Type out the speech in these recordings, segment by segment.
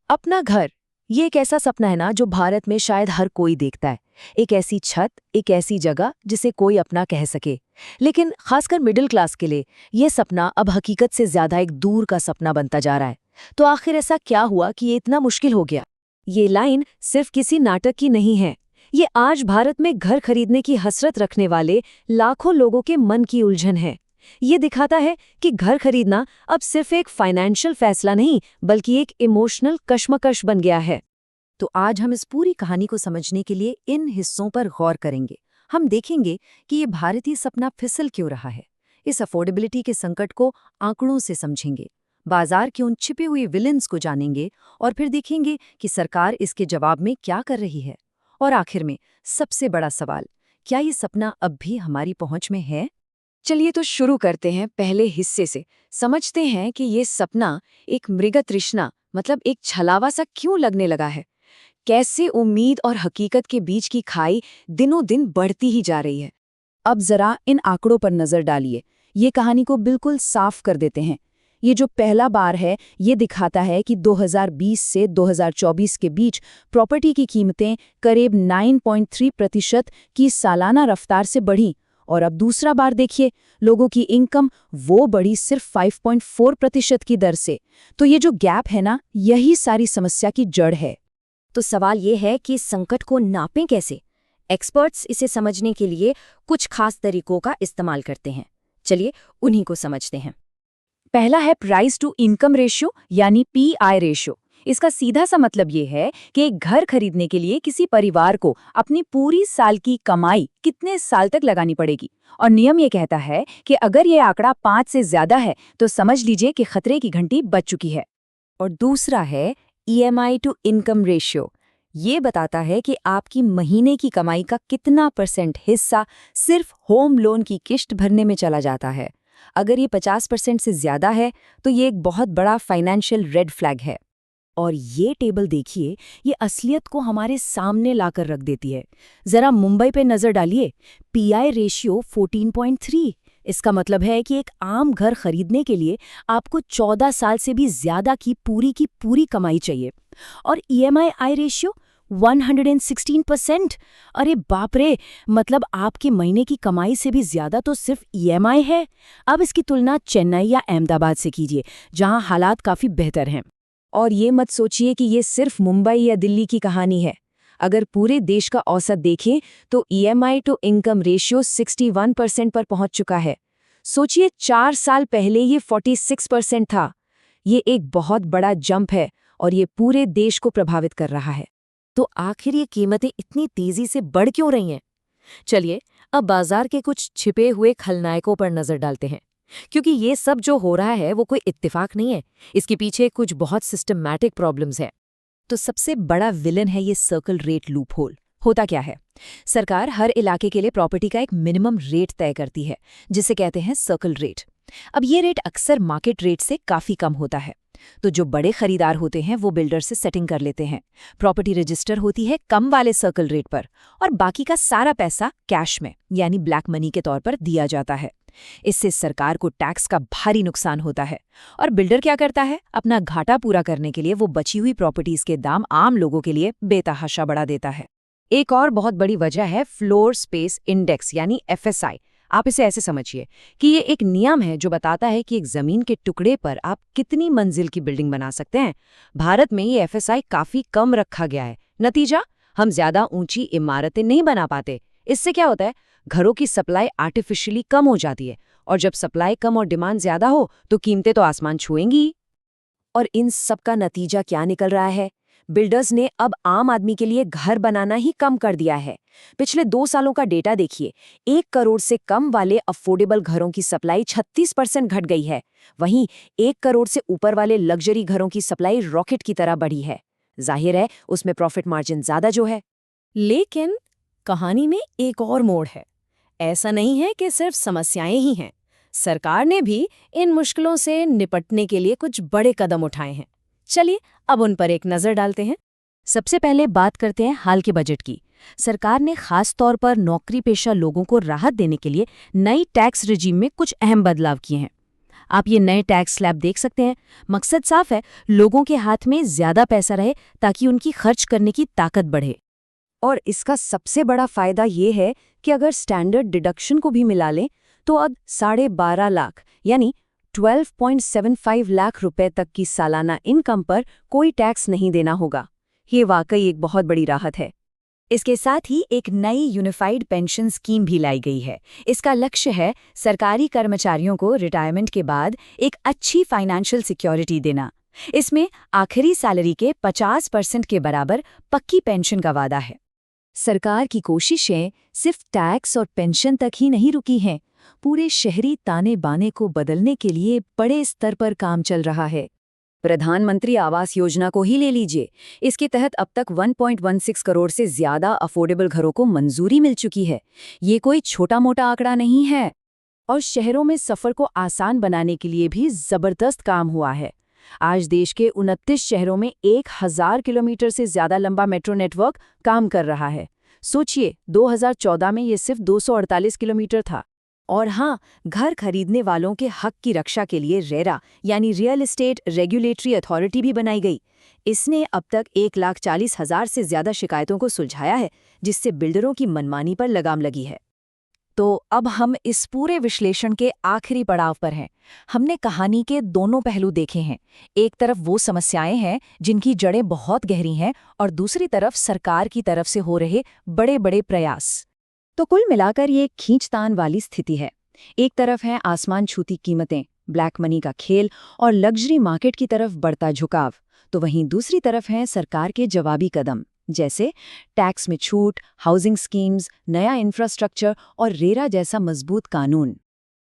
अपना घर, ये एक ऐसा सपना है ना जो भारत में शायद हर कोई देखता है। एक ऐसी छत, एक ऐसी जगह जिसे कोई अपना कह सके। लेकिन खासकर मिडिल क्लास के लिए ये सपना अब हकीकत से ज्यादा एक दूर का सपना बनता जा रहा है। तो आखिर ऐसा क्या हुआ कि ये इतना मुश्किल हो गया? ये लाइन सिर्फ किसी नाटक की नहीं है। ये आज भारत में घर खरीदने की हसरत रखने वाले लाखों लोगों के मन की उलझन है। ये दिखाता है कि घर खरीदना अब सिर्फ एक फाइनेंशियल फैसला नहीं, बल्कि एक इमोशनल कश्मकश बन गया है। तो आज हम इस पूरी कहानी को समझने के लिए इन हिस्सों पर गौर करेंगे। हम देखेंगे कि ये भारतीय सपना फिसल क्यों रहा है, इस अफोर्डेबिलिटी के संकट को आंकड़ों से समझेंगे, बाजार के उन छिपे हुए विलेंस को जानेंगे और फिर देखेंगे कि सरकार इसके जवाब में क्या कर रही है। और आखिर में सबसे बड़ा सवाल, क्या ये सपना अब भी हमारी पहुंच में है? चलिए तो शुरू करते हैं पहले हिस्से से। समझते हैं कि ये सपना एक मृग तृष्णा मतलब एक छलावा सा क्यों लगने लगा है। कैसे उम्मीद और हकीकत के बीच की खाई दिनों दिन बढ़ती ही जा रही है। अब जरा इन आंकड़ों पर नजर डालिए। ये कहानी को बिल्कुल साफ कर देते हैं। ये जो पहला बार है, ये दिखाता है कि 2020 से 2024 के बीच प्रॉपर्टी की कीमतें करीब 9.3% की सालाना रफ्तार से बढ़ी। और अब दूसरा बार देखिए, लोगों की इनकम वो बढ़ी सिर्फ 5.4% की दर से। तो ये जो गैप है ना, यही सारी समस्या की जड़ है। तो सवाल ये है कि इस संकट को नापें कैसे? एक्सपर्ट्स इसे समझने के लिए कुछ खास तरीकों का इस्तेमाल करते हैं। चलिए उन्हीं को समझते हैं। पहला है प्राइस टू इनकम रेशियो यानी पीआई रेशियो। इसका सीधा सा मतलब ये है कि एक घर खरीदने के लिए किसी परिवार को अपनी पूरी साल की कमाई कितने साल तक लगानी पड़ेगी। और नियम ये कहता है कि अगर ये आंकड़ा 5 से ज्यादा है तो समझ लीजिए कि खतरे की घंटी बज चुकी है। और दूसरा है ईएमआई टू इनकम रेशियो। ये बताता है कि आपकी महीने की कमाई का कितना % हिस्सा सिर्फ होम लोन की किश्त भरने में चला जाता है। अगर ये 50% से ज्यादा है तो ये एक बहुत बड़ा फाइनेंशियल रेड फ्लैग है। और ये टेबल देखिए, ये असलियत को हमारे सामने लाकर रख देती है। जरा मुंबई पे नजर डालिए, पीआई रेशियो 14.3। इसका मतलब है कि एक आम घर खरीदने के लिए आपको 14 साल से भी ज्यादा की पूरी कमाई चाहिए। और ईएमआई रेशियो 116%। अरे बाप रे, मतलब आपके महीने की कमाई से भी ज्यादा तो सिर्फ ईएमआई है। अब इसकी तुलना चेन्नई या अहमदाबाद से कीजिए, जहां हालात काफी बेहतर हैं। और ये मत सोचिए कि ये सिर्फ मुंबई या दिल्ली की कहानी है। अगर पूरे देश का औसत देखें तो ईएमआई टू इनकम रेशियो 61% पर पहुंच चुका है। सोचिए 4 साल पहले ये 46% था। ये एक बहुत बड़ा जंप है और ये पूरे देश को प्रभावित कर रहा है। तो आखिर ये कीमतें इतनी तेजी से बढ़ क्यों रही हैं? चलिए अब बाजार के कुछ छिपे हुए खलनायकों पर नजर डालते हैं, क्योंकि ये सब जो हो रहा है वो कोई इत्तेफाक नहीं है। इसके पीछे कुछ बहुत सिस्टमैटिक प्रॉब्लम्स हैं। तो सबसे बड़ा विलन है ये सर्कल रेट लूपहोल। होता क्या है, सरकार हर इलाके के लिए प्रॉपर्टी का एक मिनिमम रेट तय करती है, जिसे कहते हैं सर्कल रेट। अब ये रेट अक्सर मार्केट रेट से काफी कम होता है। तो जो बड़े खरीदार होते हैं वो बिल्डर से सेटिंग कर लेते हैं। प्रॉपर्टी रजिस्टर होती है कम वाले सर्कल रेट पर और बाकी का सारा पैसा कैश में यानी ब्लैक मनी के तौर पर दिया जाता है। इससे सरकार को टैक्स का भारी नुकसान होता है। और बिल्डर क्या करता है, अपना घाटा पूरा करने के लिए वो बची हुई प्रॉपर्टीज के दाम आम लोगों के लिए बेतहाशा बढ़ा देता है। एक और बहुत बड़ी वजह है फ्लोर स्पेस इंडेक्स यानी एफएसआई। आप इसे ऐसे समझिए कि ये एक नियम है जो बताता है कि एक जमीन के टुकड़े पर आप कितनी मंजिल की बिल्डिंग बना सकते हैं। भारत में ये एफएसआई काफी कम रखा गया है। नतीजा, हम ज्यादा ऊंची इमारतें नहीं बना पाते। इससे क्या होता है, घरों की सप्लाई आर्टिफिशियली कम हो जाती है। और जब सप्लाई कम और डिमांड ज्यादा हो तो कीमतें तो आसमान छुएंगी। और इन सब का नतीजा क्या निकल रहा है? बिल्डर्स ने अब आम आदमी के लिए घर बनाना ही कम कर दिया है। पिछले 2 सालों का डेटा देखिए, 1 करोड़ से कम वाले अफोर्डेबल घरों की सप्लाई 36% घट गई है। वहीं 1 करोड़ से ऊपर वाले लग्जरी घरों की सप्लाई रॉकेट की तरह बढ़ी है। जाहिर है उसमें प्रॉफिट मार्जिन ज्यादा जो है। लेकिन कहानी में एक और मोड़ है। ऐसा नहीं है कि सिर्फ समस्याएं ही हैं। सरकार ने भी इन मुश्किलों से निपटने के लिए कुछ बड़े कदम उठाए हैं। चलिए अब उन पर एक नजर डालते हैं। सबसे पहले बात करते हैं हाल के बजट की। सरकार ने खास तौर पर नौकरी पेशा लोगों को राहत देने के लिए नई टैक्स रिजीम में कुछ अहम बदलाव किए हैं। आप ये नए टैक्स स्लैब देख सकते हैं। मकसद साफ है, लोगों के हाथ में ज्यादा पैसा रहे ताकि उनकी खर्च करने की ताकत बढ़े। और इसका सबसे बड़ा फायदा ये है कि अगर स्टैंडर्ड डिडक्शन को भी मिला लें तो अब 12.5 लाख यानी 12.75 लाख रुपए तक की सालाना इनकम पर कोई टैक्स नहीं देना होगा। ये वाकई एक बहुत बड़ी राहत है। इसके साथ ही एक नई यूनिफाइड पेंशन स्कीम भी लाई गई है। इसका लक्ष्य है सरकारी कर्मचारियों को रिटायरमेंट के बाद एक अच्छी फाइनेंशियल सिक्योरिटी देना। इसमें आखिरी सैलरी के 50% के बराबर पक्की पेंशन का वादा है। सरकार की कोशिशें सिर्फ टैक्स और पेंशन तक ही नहीं रुकी हैं, पूरे शहरी ताने बाने को बदलने के लिए बड़े स्तर पर काम चल रहा है। प्रधानमंत्री आवास योजना को ही ले लीजिए। इसके तहत अब तक 1.16 करोड़ से ज्यादा अफोर्डेबल घरों को मंजूरी मिल चुकी है। ये कोई छोटा मोटा आंकड़ा नहीं है। और शहरों में सफर को आसान बनाने के लिए भी जबरदस्त काम हुआ है। आज देश के 29 शहरों में 1000 किलोमीटर से ज्यादा लंबा मेट्रो नेटवर्क काम कर रहा है। सोचिए, 2014 में ये सिर्फ 248 किलोमीटर था। और हाँ, घर खरीदने वालों के हक की रक्षा के लिए रेरा यानी रियल एस्टेट रेगुलेटरी अथॉरिटी भी बनाई गई। इसने अब तक 1,40,000 से ज्यादा शिकायतों को सुलझाया है, जिससे बिल्डरों की मनमानी पर लगाम लगी है। तो अब हम इस पूरे विश्लेषण के आखिरी पड़ाव पर हैं। हमने कहानी के दोनों पहलू देखे हैं। एक तरफ वो समस्याएं हैं जिनकी जड़ें बहुत गहरी हैं, और दूसरी तरफ सरकार की तरफ से हो रहे बड़े बड़े प्रयास। तो कुल मिलाकर ये खींचतान वाली स्थिति है। एक तरफ है आसमान छूती कीमतें, ब्लैक मनी का खेल और लग्जरी मार्केट की तरफ बढ़ता झुकाव, तो वहीं दूसरी तरफ है सरकार के जवाबी कदम, जैसे टैक्स में छूट, हाउसिंग स्कीम्स, नया इंफ्रास्ट्रक्चर और रेरा जैसा मजबूत कानून।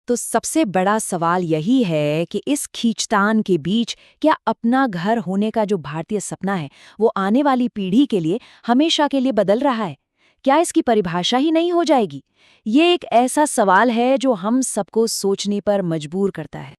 तो सबसे बड़ा सवाल यही है कि इस खींचतान के बीच क्या अपना घर होने का जो भारतीय सपना है, वो आने वाली पीढ़ी के लिए हमेशा के लिए बदल रहा है? क्या इसकी परिभाषा ही नहीं हो जाएगी? ये एक ऐसा सवाल है जो हम सबको सोचने पर मजबूर करता है।